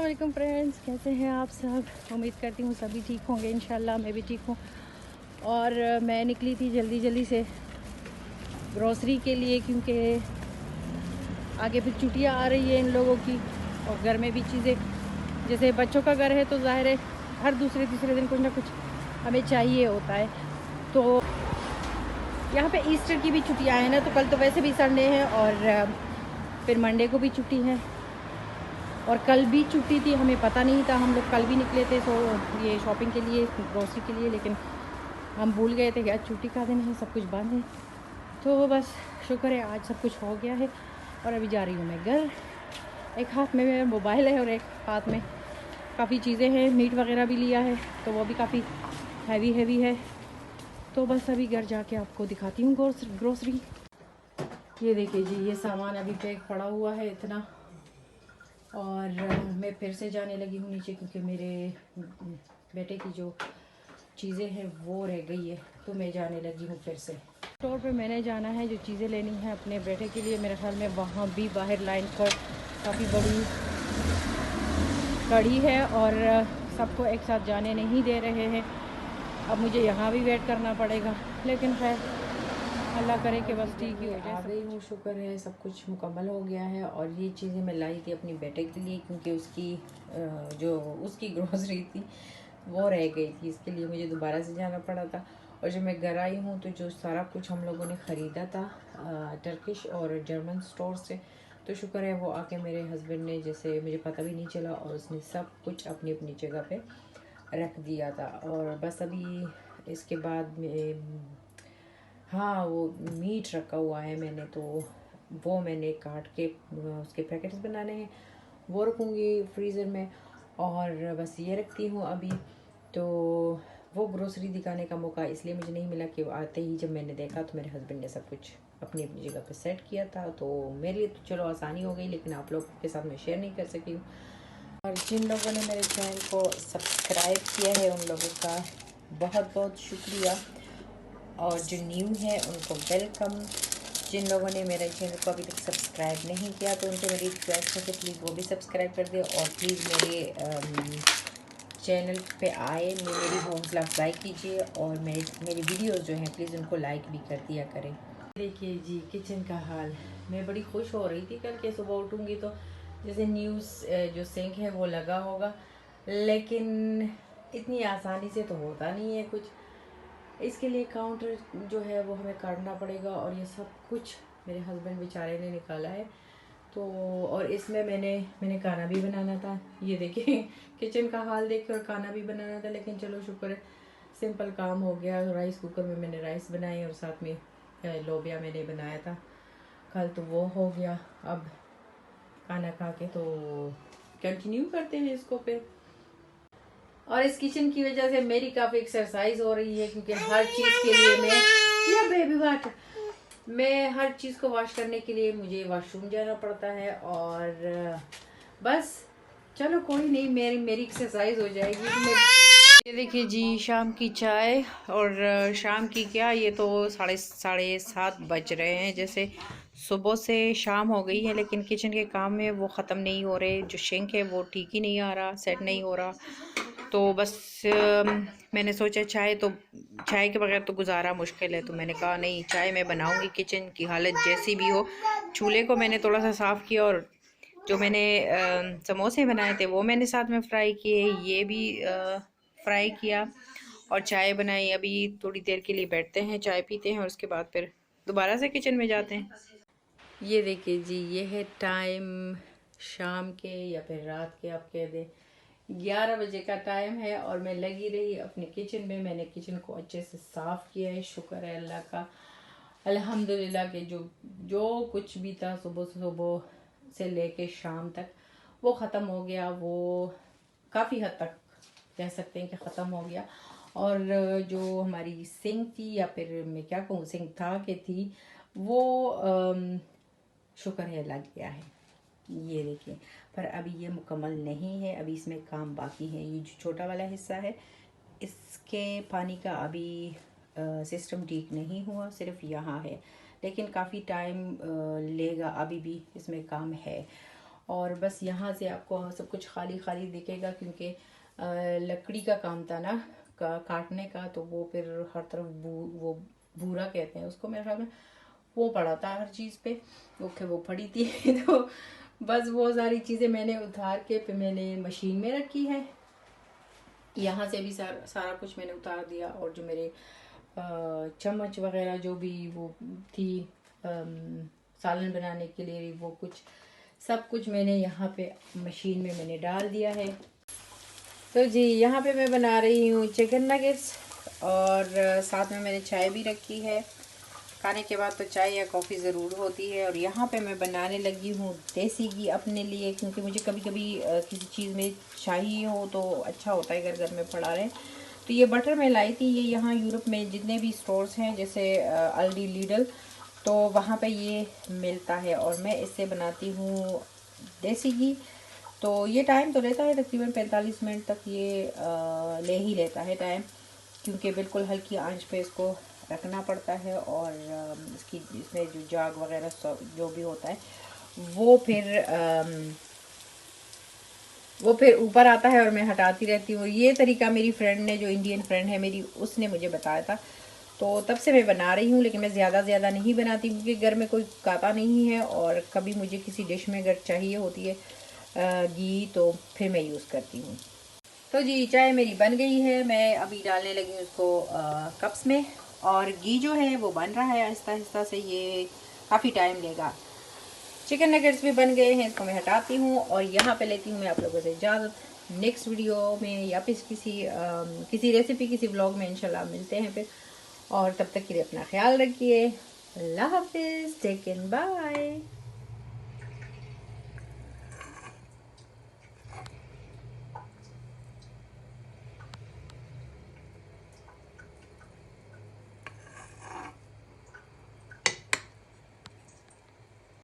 वालेकुम फ्रेंड्स, कैसे हैं आप सब। उम्मीद करती हूँ सभी ठीक होंगे। इंशाल्लाह मैं भी ठीक हूँ। और मैं निकली थी जल्दी से ग्रोसरी के लिए, क्योंकि आगे फिर छुट्टियाँ आ रही है इन लोगों की। और घर में भी चीज़ें, जैसे बच्चों का घर है तो ज़ाहिर है हर दूसरे तीसरे दिन कुछ ना कुछ हमें चाहिए होता है। तो यहाँ पे ईस्टर की भी छुट्टियाँ हैं ना, तो कल तो वैसे भी संडे है और फिर मंडे को भी छुट्टी है और कल भी छुट्टी थी। हमें पता नहीं था, हम लोग कल भी निकले थे ये शॉपिंग के लिए, ग्रोसरी के लिए, लेकिन हम भूल गए थे कि आज छुट्टी का दिन है, सब कुछ बंद है। तो बस शुक्र है आज सब कुछ हो गया है और अभी जा रही हूँ मैं घर। एक हाथ में मेरा मोबाइल है और एक हाथ में काफ़ी चीज़ें हैं। मीट वगैरह भी लिया है तो वो भी काफ़ी हैवी है। तो बस अभी घर जाके आपको दिखाती हूँ ग्रोसरी। ये देखिए जी, ये सामान अभी पैक पड़ा हुआ है इतना। और मैं फिर से जाने लगी हूँ नीचे, क्योंकि मेरे बेटे की जो चीज़ें हैं वो रह गई है, तो मैं जाने लगी हूँ फिर से। स्टोर पे मैंने जाना है जो चीज़ें लेनी है अपने बेटे के लिए। मेरे ख्याल में वहाँ भी बाहर लाइन पर काफ़ी बड़ी कड़ी है और सबको एक साथ जाने नहीं दे रहे हैं। अब मुझे यहाँ भी वेट करना पड़ेगा, लेकिन खैर अल्लाह करे कि बस ठीक ही हो जाए। आ गई हूँ, शुक्र है सब कुछ मुकम्मल हो गया है। और ये चीज़ें मैं लाई थी अपनी बेटे के लिए, क्योंकि जो उसकी ग्रोसरी थी वो रह गई थी, इसके लिए मुझे दोबारा से जाना पड़ा था। और जब मैं घर आई हूँ तो जो सारा कुछ हम लोगों ने ख़रीदा था टर्किश और जर्मन स्टोर से, तो शुक्र है वो आके मेरे हस्बैंड ने, जैसे मुझे पता भी नहीं चला, और उसने सब कुछ अपनी अपनी जगह पे रख दिया था। और बस अभी इसके बाद में, हाँ, वो मीट रखा हुआ है मैंने, तो वो मैंने काट के उसके पैकेट्स बनाने हैं, वो रखूँगी फ्रीज़र में। और बस ये रखती हूँ अभी। तो वो ग्रोसरी दिखाने का मौका इसलिए मुझे नहीं मिला कि आते ही जब मैंने देखा तो मेरे हस्बैंड ने सब कुछ अपनी अपनी जगह पे सेट किया था, तो मेरे लिए तो चलो आसानी हो गई, लेकिन आप लोगों के साथ मैं शेयर नहीं कर सकी हूँ। और जिन लोगों ने मेरे चैनल को सब्सक्राइब किया है उन लोगों का बहुत बहुत शुक्रिया, और जो न्यू है उनको वेलकम। जिन लोगों ने मेरे चैनल को अभी तक सब्सक्राइब नहीं किया तो उनसे मेरी रिक्वेस्ट है कि प्लीज़ वो भी सब्सक्राइब कर दें, और प्लीज़ मेरे चैनल पे आए, मेरी हौसला अफजाई कीजिए, और मेरी वीडियोस जो हैं प्लीज़ उनको लाइक भी कर दिया करें। देखिए जी किचन का हाल। मैं बड़ी खुश हो रही थी कल के सुबह उठूँगी तो जैसे न्यूज़ जो सिंक है वो लगा होगा, लेकिन इतनी आसानी से तो होता नहीं है कुछ। इसके लिए काउंटर जो है वो हमें काटना पड़ेगा, और ये सब कुछ मेरे हस्बैंड बेचारे ने निकाला है। तो और इसमें मैंने खाना भी बनाना था। ये देखिए किचन का हाल देख कर खाना भी बनाना था, लेकिन चलो शुक्र है सिंपल काम हो गया। राइस कुकर में मैंने राइस बनाए और साथ में लोबिया मैंने बनाया था कल, तो वो हो गया। अब खाना खा के तो कंटिन्यू करते हैं इसको पे। और इस किचन की वजह से मेरी काफ़ी एक्सरसाइज हो रही है, क्योंकि हर चीज़ के लिए मैं हर चीज़ को वॉश करने के लिए मुझे वॉशरूम जाना पड़ता है। और बस चलो कोई नहीं, मेरी एक्सरसाइज हो जाएगी। तो ये देखिए जी शाम की चाय। और शाम की क्या, ये तो साढ़े 7:30 बज रहे हैं, जैसे सुबह से शाम हो गई है, लेकिन किचन के काम में वो ख़त्म नहीं हो रहे। जो सिंक है वो ठीक ही नहीं आ रहा, सेट नहीं हो रहा। तो बस मैंने सोचा चाय के बगैर तो गुजारा मुश्किल है, तो मैंने कहा नहीं, चाय मैं बनाऊंगी। किचन की हालत जैसी भी हो, चूल्हे को मैंने थोड़ा सा साफ़ किया, और जो मैंने समोसे बनाए थे वो मैंने साथ में फ्राई किए, ये भी फ्राई किया, और चाय बनाई। अभी थोड़ी देर के लिए बैठते हैं, चाय पीते हैं, और उसके बाद फिर दोबारा से किचन में जाते हैं। ये देखिए जी, ये है टाइम शाम के या फिर रात के, आप कह दें 11 बजे का टाइम है, और मैं लगी रही अपने किचन में। मैंने किचन को अच्छे से साफ़ किया है, शुक्र है अल्लाह का, अल्हम्दुलिल्लाह के जो कुछ भी था सुबह से लेके शाम तक वो ख़त्म हो गया। वो काफ़ी हद तक कह सकते हैं कि ख़त्म हो गया। और जो हमारी सिंक थी, या फिर मैं क्या कहूँ, सिंक था कि थी, वो शुक्र है लग गया है। ये देखिए, पर अभी ये मुकम्मल नहीं है, अभी इसमें काम बाकी है। ये जो छोटा वाला हिस्सा है, इसके पानी का अभी सिस्टम ठीक नहीं हुआ, सिर्फ यहाँ है, लेकिन काफ़ी टाइम लेगा, अभी भी इसमें काम है। और बस यहाँ से आपको सब कुछ खाली खाली दिखेगा, क्योंकि लकड़ी का काम था ना काटने का, तो वो फिर हर तरफ वो भूरा कहते हैं उसको मेरे ख्याल में, वो पड़ा था हर चीज़ पे, वो पड़ी थी तो बस वो सारी चीज़ें मैंने उतार के फिर मैंने मशीन में रखी है। यहाँ से भी सारा कुछ मैंने उतार दिया, और जो मेरे चम्मच वगैरह जो भी वो थी सालन बनाने के लिए, वो कुछ सब कुछ मैंने यहाँ पे मशीन में मैंने डाल दिया है। तो जी यहाँ पे मैं बना रही हूँ चिकन नगेट्स, और साथ में मैंने चाय भी रखी है। खाने के बाद तो चाय या कॉफ़ी ज़रूर होती है। और यहाँ पे मैं बनाने लगी हूँ देसी घी अपने लिए, क्योंकि मुझे कभी कभी किसी चीज़ में चाहिए हो तो अच्छा होता है अगर घर में पड़ा रहे। तो ये बटर मैं लाई थी, ये यहाँ यूरोप में जितने भी स्टोर्स हैं जैसे अल्डी लीडल, तो वहाँ पे ये मिलता है, और मैं इससे बनाती हूँ देसी घी। तो ये टाइम तो लेता है तकरीबन 45 मिनट तक, ये ले ही लेता है टाइम, क्योंकि बिल्कुल हल्की आंच पे इसको रखना पड़ता है। और इसमें जो जाग वगैरह जो भी होता है वो फिर ऊपर आता है और मैं हटाती रहती हूँ। ये तरीका मेरी फ्रेंड ने, जो इंडियन फ्रेंड है मेरी, उसने मुझे बताया था, तो तब से मैं बना रही हूँ। लेकिन मैं ज़्यादा नहीं बनाती, क्योंकि घर में कोई खाता नहीं है, और कभी मुझे किसी डिश में अगर चाहिए होती है घी तो फिर मैं यूज़ करती हूँ। तो जी चाय मेरी बन गई है, मैं अभी डालने लगी हूँ उसको कप्स में, और घी जो है वो बन रहा है आहिस्ता आहिस्ता से, ये काफ़ी टाइम लेगा। चिकन नगेट्स भी बन गए हैं, इसको मैं हटाती हूँ, और यहाँ पे लेती हूँ मैं आप लोगों से इजाज़त। नेक्स्ट वीडियो में या फिर किसी रेसिपी, किसी व्लॉग में इंशाल्लाह मिलते हैं फिर, और तब तक के लिए अपना ख्याल रखिए। अल्लाह हाफिज़, टेक केयर, बाय।